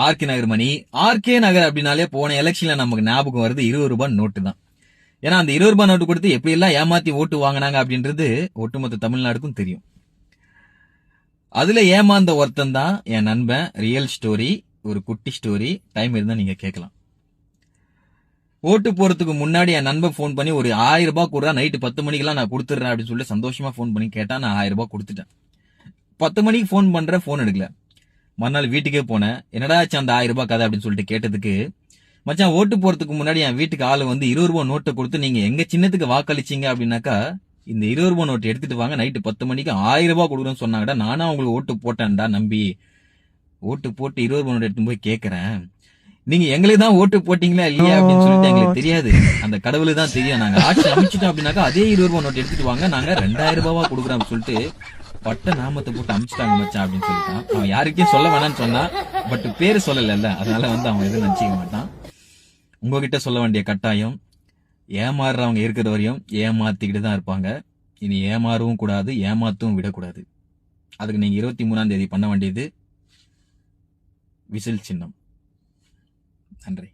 RK நகர் மணி. RK நகர் அப்படின்னாலே போன எலெக்ஷன்ல நமக்கு ஞாபகம் வருது 20 ரூபாய் நோட்டு தான். ஏன்னா அந்த 20 ரூபாய் நோட்டு கொடுத்து எப்படி எல்லாம் ஏமாத்தி ஓட்டு வாங்கினாங்க அப்படின்றது ஒட்டுமொத்த தமிழ்நாடுக்கும் தெரியும். அதுல ஏமாந்த ஒருத்தன் தான் என் நண்பன். ரியல் ஸ்டோரி, ஒரு குட்டி ஸ்டோரி. டைம் இருந்தா நீங்க கேட்கலாம். ஓட்டு போறதுக்கு முன்னாடி என் நண்பன் போன் பண்ணி ஒரு 1000 ரூபாய் கூட நைட்டு 10 மணிக்கெல்லாம் நான் கொடுத்துறேன் அப்படின்னு சொல்லிட்டு சந்தோஷமா போன் பண்ணி கேட்டா நான் 1000 ரூபாய் கொடுத்துட்டேன். 10 மணிக்கு போன் பண்ற, போன் எடுக்கல. மறுநாள் வீட்டுக்கே போனேன். என்னடா ஆச்சு அந்த 1000 ரூபாய் கதை அப்படின்னு சொல்லிட்டு கேட்டதுக்கு, மச்சான் ஓட்டு போறதுக்கு முன்னாடி என் வீட்டுக்கு ஆளு வந்து 20 ரூபாய் நோட்டை கொடுத்து நீங்க எங்க சின்னத்துக்கு வாக்களிச்சீங்க அப்படின்னாக்கா இந்த 20 ரூபாய் நோட்டு எடுத்துட்டு வாங்க, நைட்டு 10 மணிக்கு 1000 ரூபாய் கொடுக்குறேன்னு சொன்னாங்கடா. நானும் அவங்களுக்கு ஓட்டு போட்டேன்டா நம்பி. ஓட்டு போட்டு 20 ரூபாய் நோட்டு எடுத்து போய் கேட்கறேன், நீங்க எங்களுக்கு தான் ஓட்டு போட்டீங்களா இல்லையா அப்படின்னு சொல்லிட்டு எங்களுக்கு தெரியாது, அந்த கடவுளுக்கு தான் தெரியும். நாங்க ஆட்சி அமைச்சிட்டோம் அப்படின்னாக்கா அதே 20 ரூபாய் நோட்டு எடுத்துட்டு வாங்க, நாங்க 2000 ரூபாவா கொடுக்குறோம் சொல்லிட்டு பட்ட நாமத்தை போட்டு அமிச்சிட்டாங்க மச்சான் அப்படின்னு சொல்லிட்டான். அவன் யாருக்கையும் சொல்ல வேணாம்னு சொன்னா, பட் பேரு சொல்லல, அதனால வந்து அவன் எதுவும் நினைச்சிக்க மாட்டான். உங்ககிட்ட சொல்ல வேண்டிய கட்டாயம், ஏமாறுறவங்க இருக்கிற வரையும் ஏமாத்திக்கிட்டு தான் இருப்பாங்க. இனி ஏமாறவும் கூடாது, ஏமாத்தவும் விடக்கூடாது. அதுக்கு நீங்க 23ஆம் தேதி பண்ண வேண்டியது விசில் சின்னம். நன்றி.